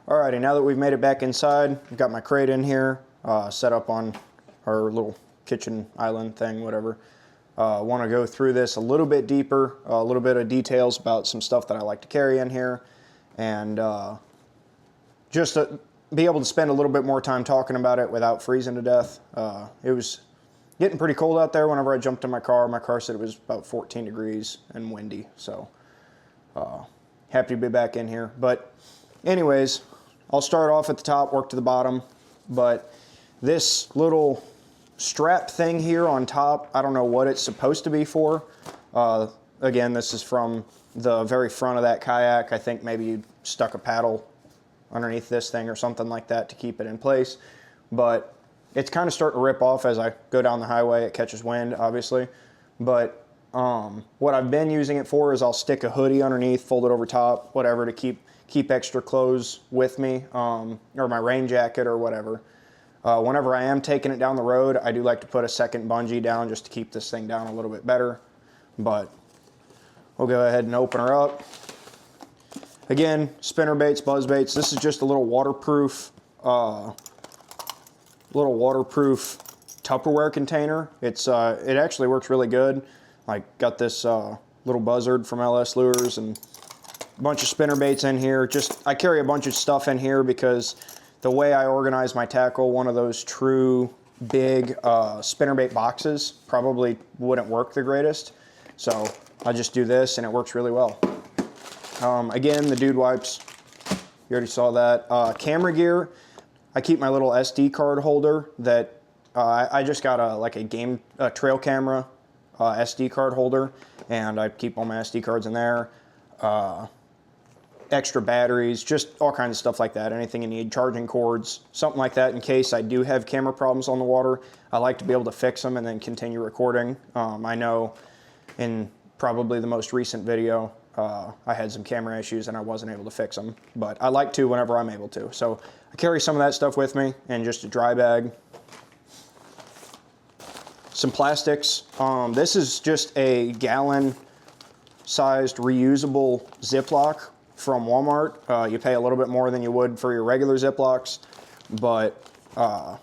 Alrighty, now that we've made it back inside, I've got my crate in here, set up on our little kitchen island thing, whatever. Want to go through this a little bit deeper, a little bit of details about some stuff that I like to carry in here, and just to be able to spend a little bit more time talking about it without freezing to death. It was getting pretty cold out there whenever I jumped in my car. My car said it was about 14 degrees and windy, so happy to be back in here. But anyways, I'll start off at the top, work to the bottom, but this little strap thing here on top, I don't know what it's supposed to be for. Again, this is from the very front of that kayak. I think maybe you stuck a paddle underneath this thing or something like that to keep it in place. But it's kind of starting to rip off as I go down the highway. It catches wind, obviously. But what I've been using it for is I'll stick a hoodie underneath, fold it over top, whatever, to keep extra clothes with me, or my rain jacket or whatever. Whenever I am taking it down the road, I do like to put a second bungee down just to keep this thing down a little bit better. But we'll go ahead and open her up. Again, spinner baits, buzz baits. This is just a little waterproof Tupperware container. It actually works really good. Like, got this little buzzard from LS Lures and a bunch of spinner baits in here. I carry a bunch of stuff in here because the way I organize my tackle, one of those true big spinnerbait boxes probably wouldn't work the greatest. So I just do this and it works really well. Again, the dude wipes, you already saw that. Camera gear, I keep my little SD card holder that I just got a trail camera SD card holder, and I keep all my SD cards in there. Extra batteries, just all kinds of stuff like that. Anything you need, charging cords, something like that in case I do have camera problems on the water. I like to be able to fix them and then continue recording. I know in probably the most recent video, I had some camera issues and I wasn't able to fix them, but I like to whenever I'm able to. So I carry some of that stuff with me and just a dry bag. Some plastics. This is just a gallon-sized reusable Ziploc from Walmart. You pay a little bit more than you would for your regular Ziplocs, but yeah,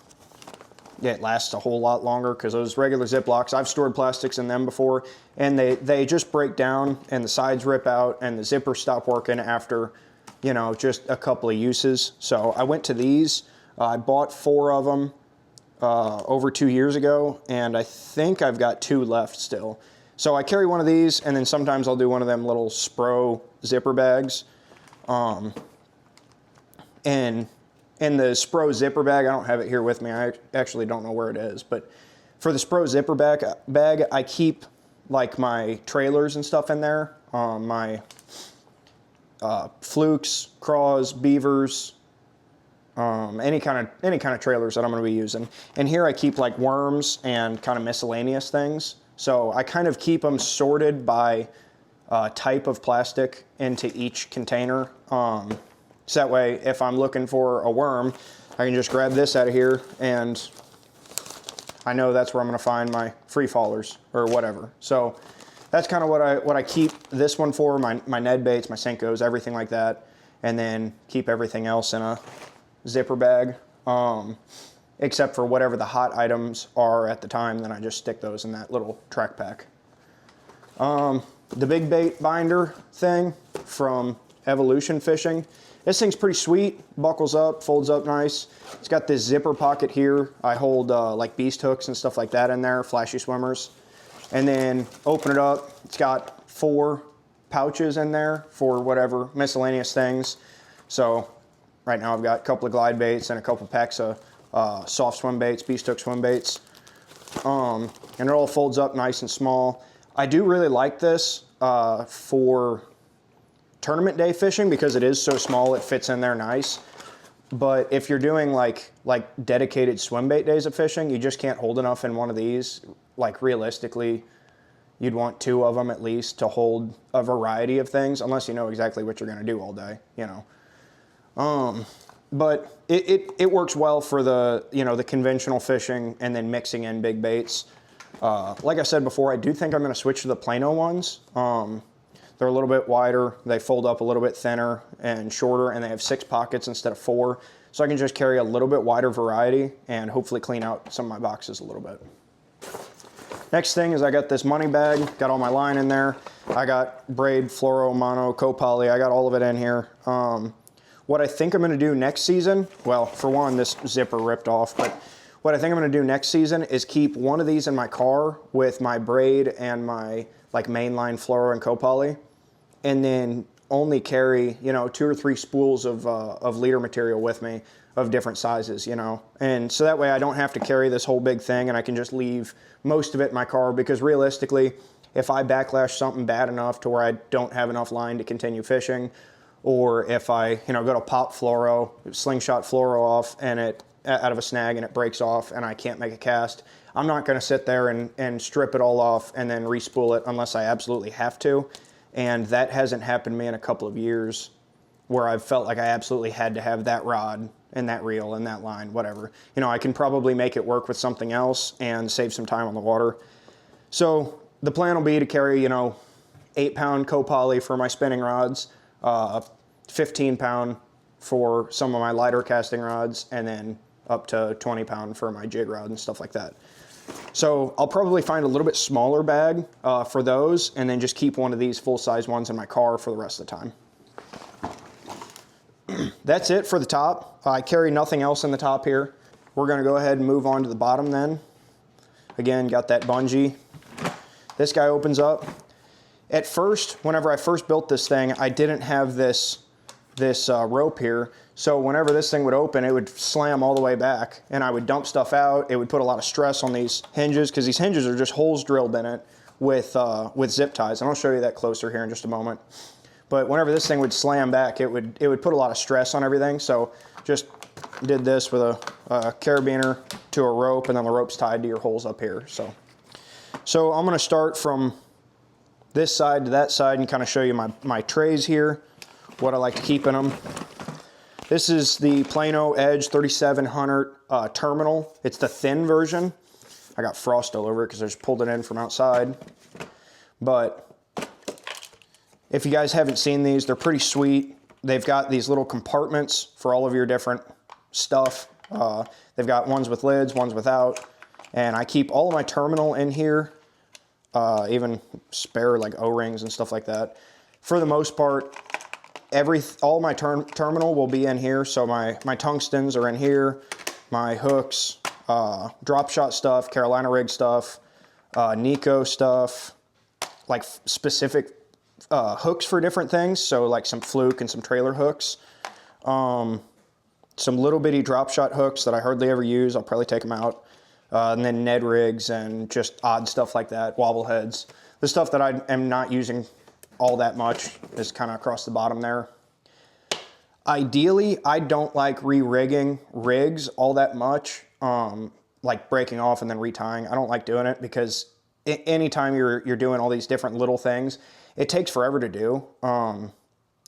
it lasts a whole lot longer because those regular Ziplocs, I've stored plastics in them before, and they just break down and the sides rip out and the zippers stop working after, you know, just a couple of uses. So I went to these. I bought 4 of them over 2 years ago, and I think I've got 2 left still. So I carry one of these, and then sometimes I'll do one of them little Spro zipper bags. And in the Spro zipper bag, I don't have it here with me. I actually don't know where it is. But for the Spro zipper bag, I keep like my trailers and stuff in there. My flukes, craws, beavers, any kind of trailers that I'm going to be using. And here I keep like worms and kind of miscellaneous things. So I kind of keep them sorted by type of plastic into each container. So that way, if I'm looking for a worm, I can just grab this out of here and I know that's where I'm going to find my free fallers or whatever. So that's kind of what I keep this one for, my Ned baits, my Senkos, everything like that. And then keep everything else in a zipper bag, except for whatever the hot items are at the time. Then I just stick those in that little track pack. The big bait binder thing from Evolution Fishing. This thing's pretty sweet, buckles up, folds up nice. It's got this zipper pocket here. I hold like beast hooks and stuff like that in there, flashy swimmers. And then open it up, it's got 4 pouches in there for whatever miscellaneous things. So right now I've got a couple of glide baits and a couple packs of soft swim baits, beast hook swim baits. And it all folds up nice and small. I do really like this for tournament day fishing because it is so small, it fits in there nice. But if you're doing like dedicated swim bait days of fishing, you just can't hold enough in one of these. Like realistically, you'd want 2 of them at least to hold a variety of things, unless you know exactly what you're going to do all day, you know. But it works well for the, you know, the conventional fishing and then mixing in big baits. Like I said before, I do think I'm going to switch to the Plano ones. They're a little bit wider, they fold up a little bit thinner and shorter, and they have 6 pockets instead of 4. So I can just carry a little bit wider variety and hopefully clean out some of my boxes a little bit. Next thing is I got this money bag, got all my line in there. I got braid, fluoro, mono, co-poly, I got all of it in here. What I think I'm gonna do next season, well, for one, this zipper ripped off, but what I think I'm gonna do next season is keep one of these in my car with my braid and my like mainline fluoro and co-poly, and then only carry, you know, 2 or 3 spools of leader material with me of different sizes, you know. And so that way I don't have to carry this whole big thing, and I can just leave most of it in my car, because realistically, if I backlash something bad enough to where I don't have enough line to continue fishing, or if I, you know, go to pop fluoro, slingshot fluoro off and it out of a snag and it breaks off and I can't make a cast, I'm not gonna sit there and strip it all off and then re-spool it unless I absolutely have to. And that hasn't happened to me in a couple of years where I've felt like I absolutely had to have that rod and that reel and that line, whatever. You know, I can probably make it work with something else and save some time on the water. So the plan will be to carry, you know, 8-pound co-poly for my spinning rods, 15-pound for some of my lighter casting rods, and then up to 20-pound for my jig rod and stuff like that. So I'll probably find a little bit smaller bag for those, and then just keep one of these full-size ones in my car for the rest of the time. That's it for the top. I carry nothing else in the top here. We're gonna go ahead and move on to the bottom then. Again, got that bungee. This guy opens up. At first, whenever I first built this thing, I didn't have this rope here. So whenever this thing would open, it would slam all the way back, and I would dump stuff out. It would put a lot of stress on these hinges, because these hinges are just holes drilled in it with zip ties. And I'll show you that closer here in just a moment. But whenever this thing would slam back, it would put a lot of stress on everything. So just did this with a carabiner to a rope, and then the rope's tied to your holes up here. So I'm gonna start from this side to that side and kind of show you my trays here, what I like to keep in them. This is the Plano Edge 3700 terminal. It's the thin version. I got frost all over it because I just pulled it in from outside. But if you guys haven't seen these, they're pretty sweet. They've got these little compartments for all of your different stuff. They've got ones with lids, ones without. And I keep all of my terminal in here, even spare like O-rings and stuff like that. For the most part, all my terminal will be in here. So my tungstens are in here, my hooks, drop shot stuff, Carolina rig stuff, Nico stuff, like specific hooks for different things. So like some fluke and some trailer hooks, some little bitty drop shot hooks that I hardly ever use. I'll probably take them out. And then Ned rigs and just odd stuff like that, wobble heads. The stuff that I am not using all that much is kind of across the bottom there. Ideally, I don't like re-rigging rigs all that much, like breaking off and then retying. I don't like doing it because anytime you're doing all these different little things, it takes forever to do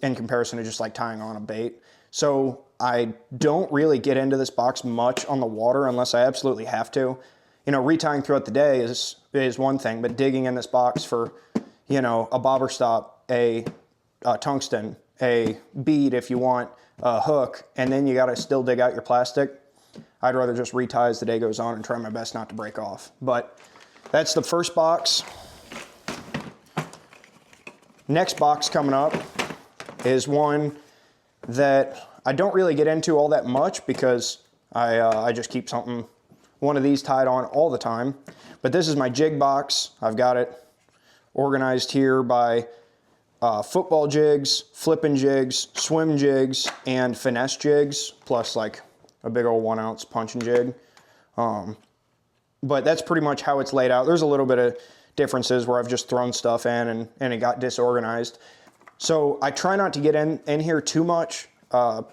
in comparison to just like tying on a bait. So I don't really get into this box much on the water unless I absolutely have to. You know, retying throughout the day is one thing, but digging in this box for, you know, a bobber stop, a tungsten, a bead if you want, a hook, and then you got to still dig out your plastic. I'd rather just retie as the day goes on and try my best not to break off. But that's the first box. Next box coming up is one that I don't really get into all that much because I just keep one of these tied on all the time. But this is my jig box. I've got it organized here by football jigs, flipping jigs, swim jigs, and finesse jigs, plus like a big old 1 ounce punching jig. But that's pretty much how it's laid out. There's a little bit of differences where I've just thrown stuff in and it got disorganized. So I try not to get in here too much,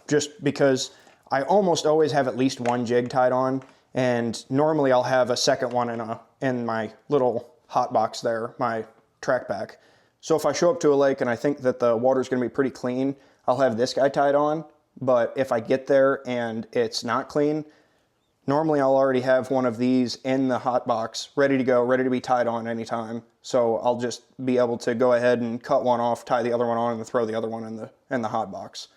just because I almost always have at least one jig tied on, and normally I'll have a second one in my little hot box there, my track back. So if I show up to a lake and I think that the water's gonna be pretty clean, I'll have this guy tied on. But if I get there and it's not clean, Normally I'll already have one of these in the hot box, ready to go, ready to be tied on anytime. So I'll just be able to go ahead and cut one off, tie the other one on, and throw the other one in the hot box.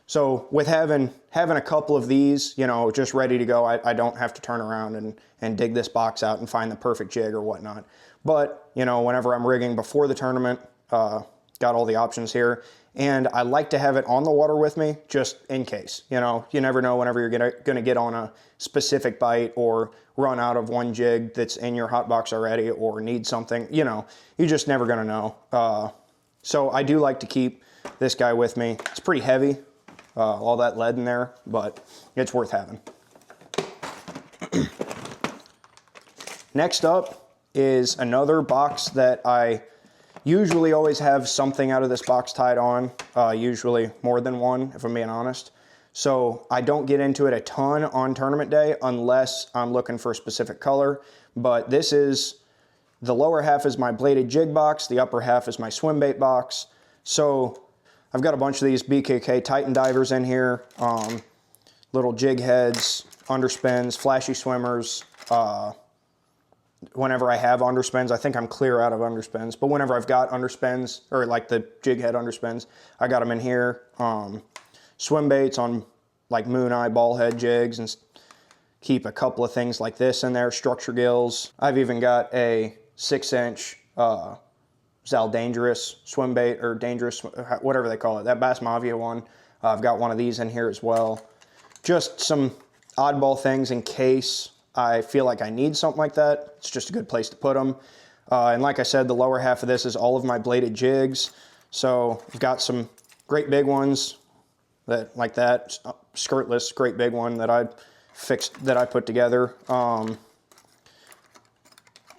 So with having a couple of these, you know, just ready to go, I don't have to turn around and dig this box out and find the perfect jig or whatnot. But, you know, whenever I'm rigging before the tournament, got all the options here. And I like to have it on the water with me just in case. You know, you never know whenever you're gonna get on a specific bite or run out of one jig that's in your hot box already or need something. You know, you're just never gonna know. So I do like to keep this guy with me. It's pretty heavy, all that lead in there, but it's worth having. Next up is another box that I usually always have something out of this box tied on, usually more than one, if I'm being honest. So I don't get into it a ton on tournament day unless I'm looking for a specific color. But this is, the lower half is my bladed jig box, the upper half is my swim bait box. So I've got a bunch of these BKK Titan divers in here, little jig heads, underspins, flashy swimmers. Whenever I have underspins, I think I'm clear out of underspins, but whenever I've got underspins, or like the jig head underspins, I got them in here. Swim baits on like moon eye, ball head jigs, and keep a couple of things like this in there, structure gills. I've even got a 6-inch Zal Dangerous swim bait, or dangerous, whatever they call it, that Bass Mavia one. I've got one of these in here as well. Just some oddball things in case I feel like I need something like that. It's just a good place to put them. And like I said, the lower half of this is all of my bladed jigs. So I've got some great big ones that, like that, skirtless, great big one that I fixed, that I put together.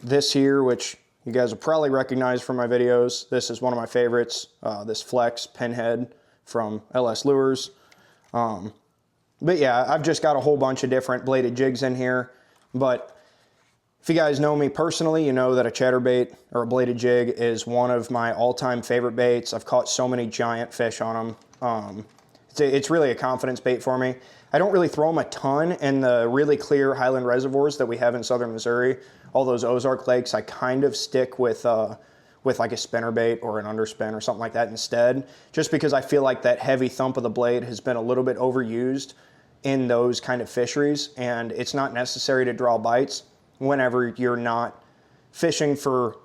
This here, which you guys will probably recognize from my videos, this is one of my favorites, this Flex Pinhead from LS Lures. But yeah, I've just got a whole bunch of different bladed jigs in here. But if you guys know me personally, you know that a chatterbait or a bladed jig is one of my all-time favorite baits. I've caught so many giant fish on them. It's really a confidence bait for me. I don't really throw them a ton in the really clear highland reservoirs that we have in southern Missouri. All those Ozark lakes, I kind of stick with like a spinnerbait or an underspin or something like that instead, just because I feel like that heavy thump of the blade has been a little bit overused in those kind of fisheries, and it's not necessary to draw bites whenever you're not fishing for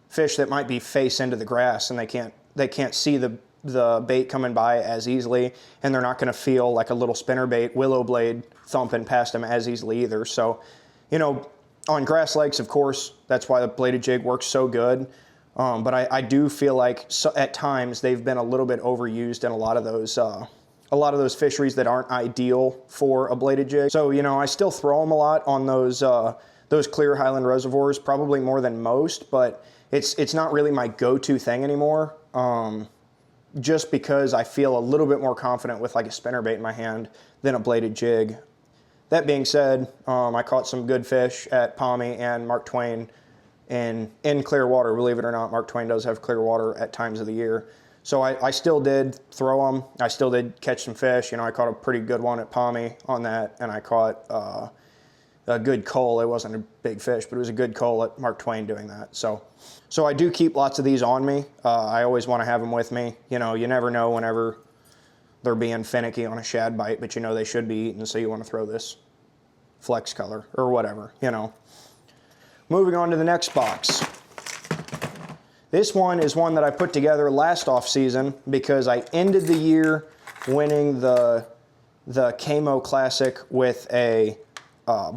fish that might be face into the grass and they can't see the bait coming by as easily, and they're not going to feel like a little spinnerbait willow blade thumping past them as easily either. So, you know, on grass lakes, of course, that's why the bladed jig works so good. But I do feel like at times they've been a little bit overused in a lot of those fisheries that aren't ideal for a bladed jig. So, you know, I still throw them a lot on those clear highland reservoirs, probably more than most, but it's not really my go-to thing anymore, just because I feel a little bit more confident with like a spinnerbait in my hand than a bladed jig. That being said, I caught some good fish at Palmy and Mark Twain in clear water. Believe it or not, Mark Twain does have clear water at times of the year. So I still did throw them. I still did catch some fish. You know, I caught a pretty good one at Palmy on that, and I caught a good coal. It wasn't a big fish, but it was a good coal at Mark Twain doing that. So I do keep lots of these on me. I always want to have them with me. You know, you never know whenever they're being finicky on a shad bite, but you know they should be eaten, so you want to throw this Flex color or whatever, you know. Moving on to the next box. This one is one that I put together last off season because I ended the year winning the Camo Classic with a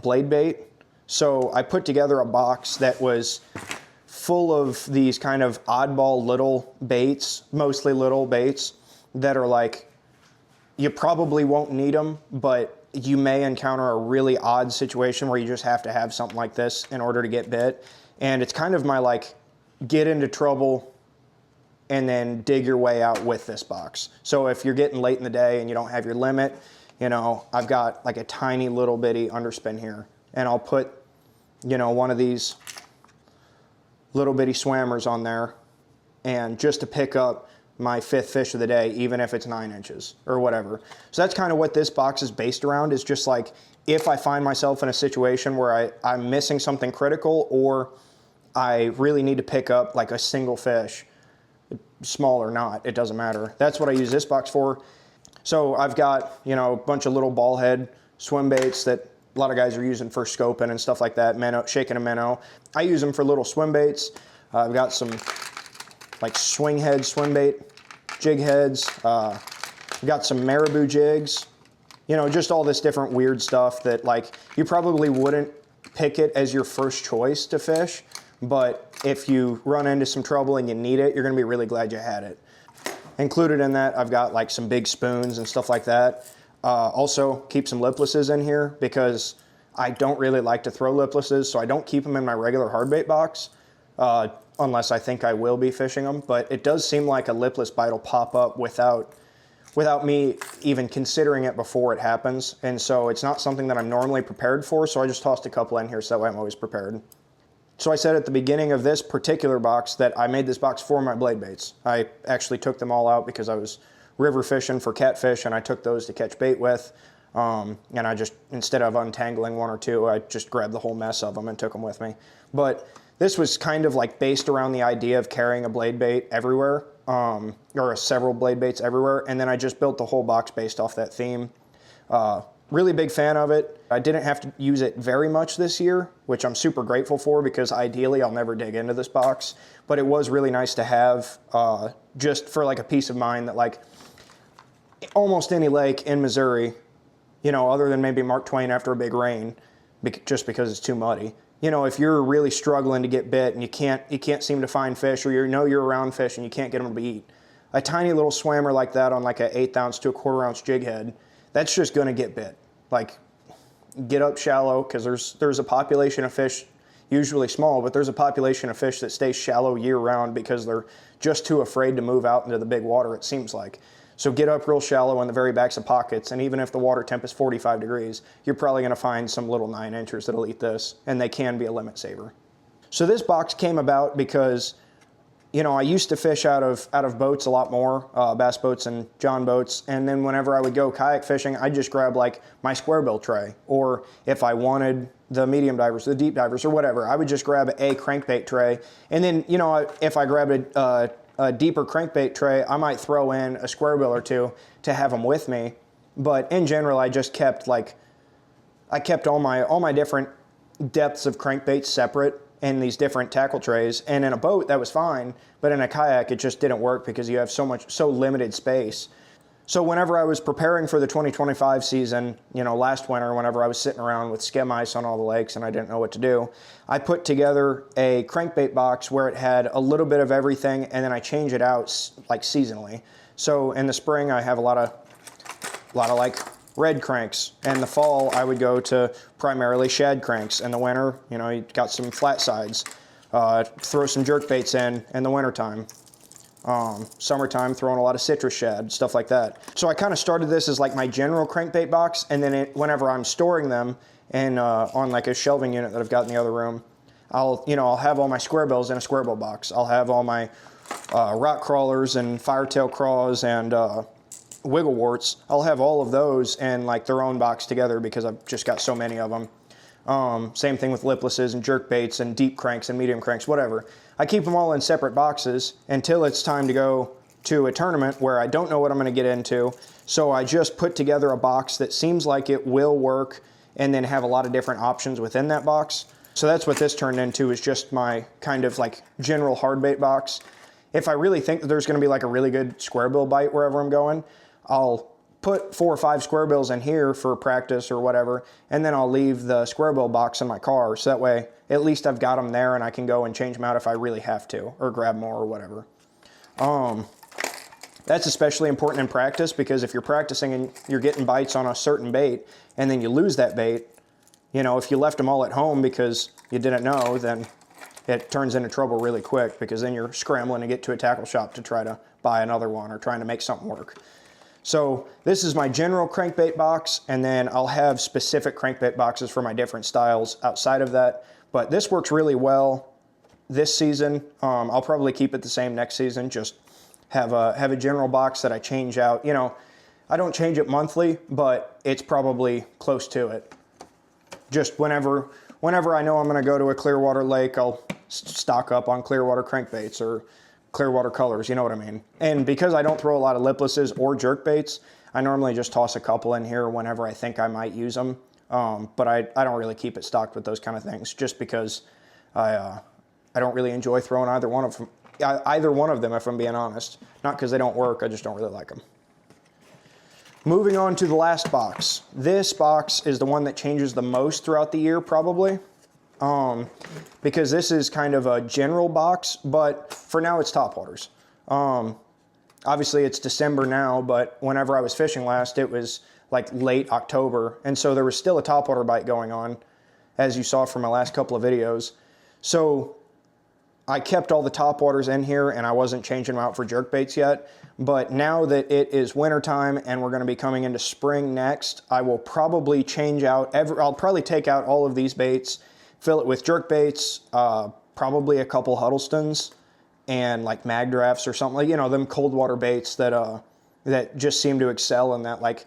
blade bait. So I put together a box that was full of these kind of oddball little baits, mostly little baits, that are like, you probably won't need them, but you may encounter a really odd situation where you just have to have something like this in order to get bit. And it's kind of my like, get into trouble and then dig your way out with this box. So if you're getting late in the day and you don't have your limit, you know, I've got like a tiny little bitty underspin here, and I'll put, you know, one of these little bitty swammers on there, and just to pick up my 5th fish of the day, even if it's 9 inches or whatever. So that's kind of what this box is based around, is just like, if I find myself in a situation where I'm missing something critical, or I really need to pick up like a single fish, small or not, it doesn't matter. That's what I use this box for. So I've got, you know, a bunch of little ball head swim baits that a lot of guys are using for scoping and stuff like that, minnow, shaking a minnow. I use them for little swim baits. I've got some like swing head swim bait, jig heads. I've got some marabou jigs, you know, just all this different weird stuff that like you probably wouldn't pick it as your first choice to fish, but if you run into some trouble and you need it, you're gonna be really glad you had it. Included in that, I've got like some big spoons and stuff like that. Also keep some liplesses in here because I don't really like to throw liplesses, so I don't keep them in my regular hardbait box unless I think I will be fishing them. But it does seem like a lipless bite will pop up without me even considering it before it happens. And so it's not something that I'm normally prepared for, so I just tossed a couple in here so that way I'm always prepared. So I said at the beginning of this particular box that I made this box for my blade baits. I actually took them all out because I was river fishing for catfish, and I took those to catch bait with. And I just, instead of untangling one or two, I just grabbed the whole mess of them and took them with me. But this was kind of like based around the idea of carrying a blade bait everywhere, or several blade baits everywhere. And then I just built the whole box based off that theme. Really big fan of it. I didn't have to use it very much this year, which I'm super grateful for because ideally I'll never dig into this box. But it was really nice to have just for like a peace of mind that like almost any lake in Missouri, you know, other than maybe Mark Twain after a big rain, just because it's too muddy. You know, if you're really struggling to get bit and you can't seem to find fish, or you know you're around fish and you can't get them to eat, a tiny little swammer like that on like an 1/8 ounce to a 1/4 ounce jig head, that's just going to get bit. Like, get up shallow, because there's a population of fish, usually small, but there's a population of fish that stay shallow year round because they're just too afraid to move out into the big water, it seems like. So get up real shallow in the very backs of pockets, and even if the water temp is 45 degrees, you're probably going to find some little 9 inchers that'll eat this, and they can be a limit saver. So this box came about because, you know, I used to fish out of boats a lot more, bass boats and john boats, and then whenever I would go kayak fishing, I'd just grab like my square bill tray, or if I wanted the medium divers, the deep divers, or whatever, I would just grab a crankbait tray, and then, you know, if I grabbed a deeper crankbait tray, I might throw in a square bill or two to have them with me. But in general, I just kept all my different depths of crankbaits separate in these different tackle trays. And in a boat, that was fine, but in a kayak, it just didn't work because you have so limited space. So whenever I was preparing for the 2025 season, you know, last winter, whenever I was sitting around with skim ice on all the lakes and I didn't know what to do, I put together a crankbait box where it had a little bit of everything, and then I change it out like seasonally. So in the spring, I have a lot of like red cranks. In the fall, I would go to primarily shad cranks. In the winter, you know, you got some flat sides. Throw some jerk baits in the wintertime. Summertime, throwing a lot of citrus shad, stuff like that. So I kind of started this as like my general crankbait box, and then whenever I'm storing them and on like a shelving unit that I've got in the other room, I'll have all my square bills in a square bill box. I'll have all my rock crawlers and firetail craws and wiggle warts. I'll have all of those in like their own box together because I've just got so many of them. Same thing with liplesses and jerk baits and deep cranks and medium cranks, whatever. I keep them all in separate boxes until it's time to go to a tournament where I don't know what I'm going to get into. So I just put together a box that seems like it will work, and then have a lot of different options within that box. So that's what this turned into, is just my kind of like general hardbait box. If I really think that there's going to be like a really good square bill bite wherever I'm going, I'll put 4 or 5 square bills in here for practice or whatever, and then I'll leave the square bill box in my car, so that way at least I've got them there and I can go and change them out if I really have to, or grab more or whatever. That's especially important in practice, because if you're practicing and you're getting bites on a certain bait and then you lose that bait, you know, if you left them all at home because you didn't know, then it turns into trouble really quick, because then you're scrambling to get to a tackle shop to try to buy another one or trying to make something work. So this is my general crankbait box, and then I'll have specific crankbait boxes for my different styles outside of that. But this works really well this season. I'll probably keep it the same next season, just have a general box that I change out. You know, I don't change it monthly, but it's probably close to it. Just whenever I know I'm going to go to a Clearwater lake, I'll stock up on Clearwater crankbaits or Clearwater colors, you know what I mean? And because I don't throw a lot of liplesses or jerkbaits, I normally just toss a couple in here whenever I think I might use them. But I don't really keep it stocked with those kind of things, just because I don't really enjoy throwing either one of them, if I'm being honest. Not because they don't work, I just don't really like them. Moving on to the last box. This box is the one that changes the most throughout the year, probably. Because this is kind of a general box, but for now it's topwaters. Obviously it's December now, but whenever I was fishing last, it was like late October, and so there was still a topwater bite going on, as you saw from my last couple of videos. So I kept all the topwaters in here, and I wasn't changing them out for jerkbaits yet. But now that it is wintertime and we're going to be coming into spring next, I will probably change out, I'll probably take out all of these baits, fill it with jerkbaits, probably a couple Huddlestons, and like mag drafts or something, like, you know, them cold water baits that just seem to excel in that like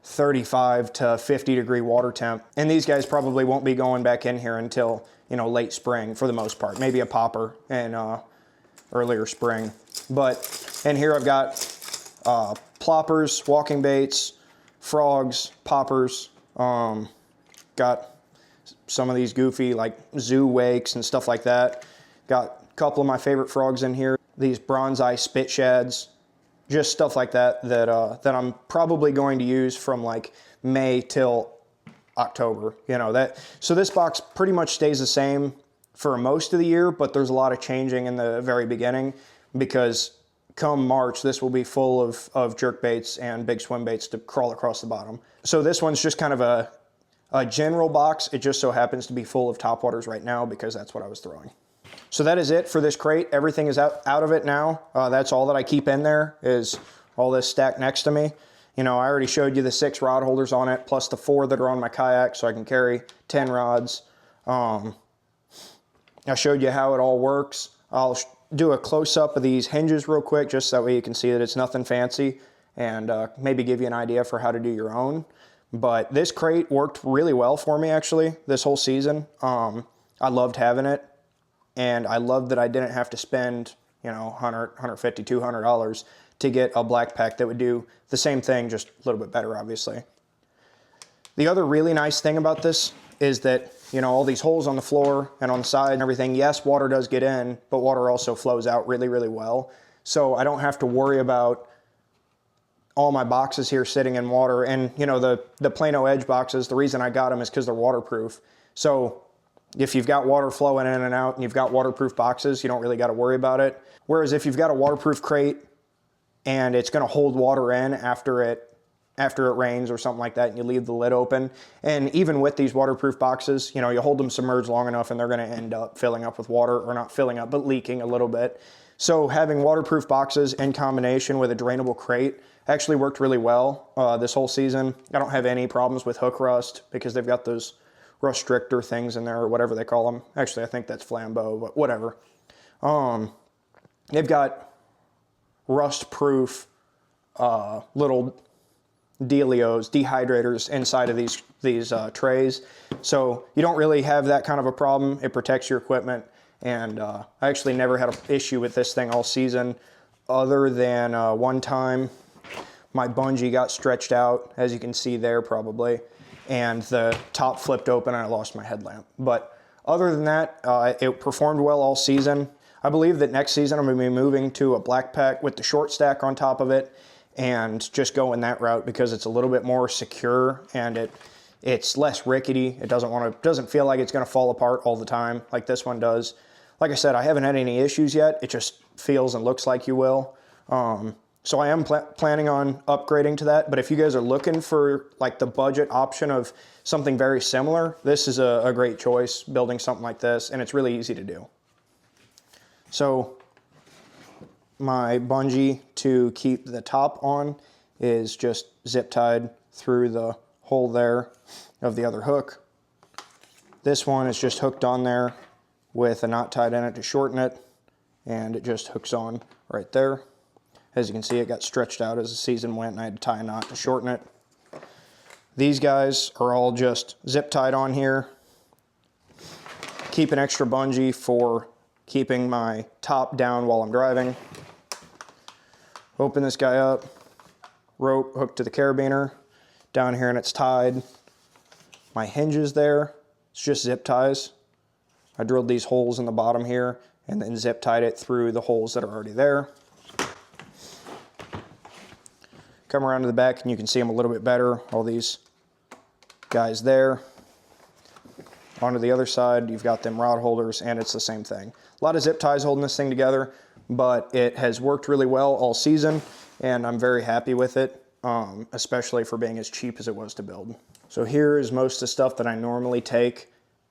35 to 50 degree water temp. And these guys probably won't be going back in here until, you know, late spring for the most part. Maybe a popper in earlier spring. But in here I've got ploppers, walking baits, frogs, poppers. Got some of these goofy like zoo wakes and stuff like that. Got a couple of my favorite frogs in here. These bronze eye spit shads. Just stuff like that that I'm probably going to use from like May till October, you know that. So this box pretty much stays the same for most of the year, but there's a lot of changing in the very beginning, because come March this will be full of jerk baits and big swim baits to crawl across the bottom. So this one's just kind of a general box. It just so happens to be full of topwaters right now because that's what I was throwing. So that is it for this crate. Everything is out of it now. That's all that I keep in there, is all this stacked next to me. You know, I already showed you the 6 rod holders on it, plus the 4 that are on my kayak, so I can carry 10 rods. I showed you how it all works. I'll do a close-up of these hinges real quick, just so that way you can see that it's nothing fancy, and maybe give you an idea for how to do your own. But this crate worked really well for me, actually, this whole season. I loved having it. And I love that I didn't have to spend, you know, $100, $150, $200 to get a black pack that would do the same thing, just a little bit better, obviously. The other really nice thing about this is that, you know, all these holes on the floor and on the side and everything, yes, water does get in, but water also flows out really, really well. So I don't have to worry about all my boxes here sitting in water. And, you know, the Plano Edge boxes, the reason I got them is because they're waterproof. So if you've got water flowing in and out and you've got waterproof boxes, you don't really got to worry about it. Whereas if you've got a waterproof crate and it's going to hold water in after it rains or something like that, and you leave the lid open, and even with these waterproof boxes, you know, you hold them submerged long enough and they're going to end up filling up with water, or not filling up, but leaking a little bit. So having waterproof boxes in combination with a drainable crate actually worked really well this whole season. I don't have any problems with hook rust because they've got those restrictor things in there, or whatever they call them. Actually, I think that's flambeau, but whatever. They've got rust-proof little dehydrators inside of these trays, so you don't really have that kind of a problem. It protects your equipment, and I actually never had an issue with this thing all season, other than one time my bungee got stretched out, as you can see there probably, and the top flipped open and I lost my headlamp. But other than that, it performed well all season. I believe that next season I'm going to be moving to a black pack with the short stack on top of it, and just going that route because it's a little bit more secure and it's less rickety. It doesn't feel like it's going to fall apart all the time like this one does. Like I said, I haven't had any issues yet. It just feels and looks like you will. So I am planning on upgrading to that, but if you guys are looking for like the budget option of something very similar, this is a great choice, building something like this, and it's really easy to do. So my bungee to keep the top on is just zip tied through the hole there of the other hook. This one is just hooked on there with a knot tied in it to shorten it, and it just hooks on right there. As you can see, it got stretched out as the season went and I had to tie a knot to shorten it. These guys are all just zip tied on here. Keep an extra bungee for keeping my top down while I'm driving. Open this guy up, rope hooked to the carabiner, down here and it's tied. My hinges there, it's just zip ties. I drilled these holes in the bottom here and then zip tied it through the holes that are already there. Come around to the back and you can see them a little bit better, all these guys there. Onto the other side, you've got them rod holders and it's the same thing. A lot of zip ties holding this thing together, but it has worked really well all season and I'm very happy with it, especially for being as cheap as it was to build. So here is most of the stuff that I normally take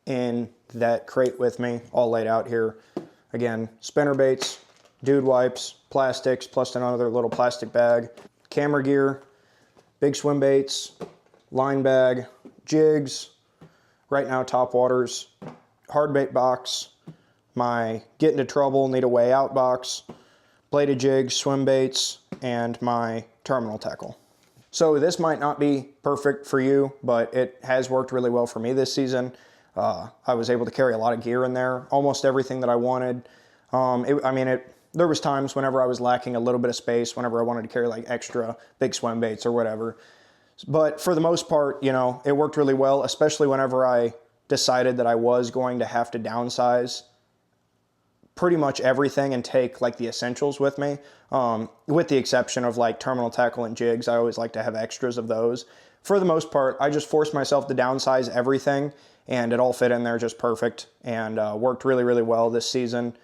in that crate with me, all laid out here. Again, spinner baits, dude wipes, plastics, plus another little plastic bag, camera gear, big swim baits, line bag, jigs, right now Topwaters, hard bait box, my get into trouble, need a way out box, bladed jigs, swim baits, and my terminal tackle. So this might not be perfect for you, but it has worked really well for me this season. I was able to carry a lot of gear in there, almost everything that I wanted. There was times whenever I was lacking a little bit of space, whenever I wanted to carry like extra big swim baits or whatever. But for the most part, you know, it worked really well, especially whenever I decided that I was going to have to downsize pretty much everything and take like the essentials with me, with the exception of like terminal tackle and jigs. I always like to have extras of those. For the most part, I just forced myself to downsize everything and it all fit in there just perfect and worked really, really well this season.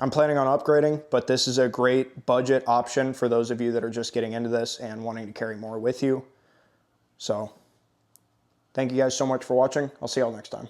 I'm planning on upgrading, but this is a great budget option for those of you that are just getting into this and wanting to carry more with you. So thank you guys so much for watching. I'll see y'all next time.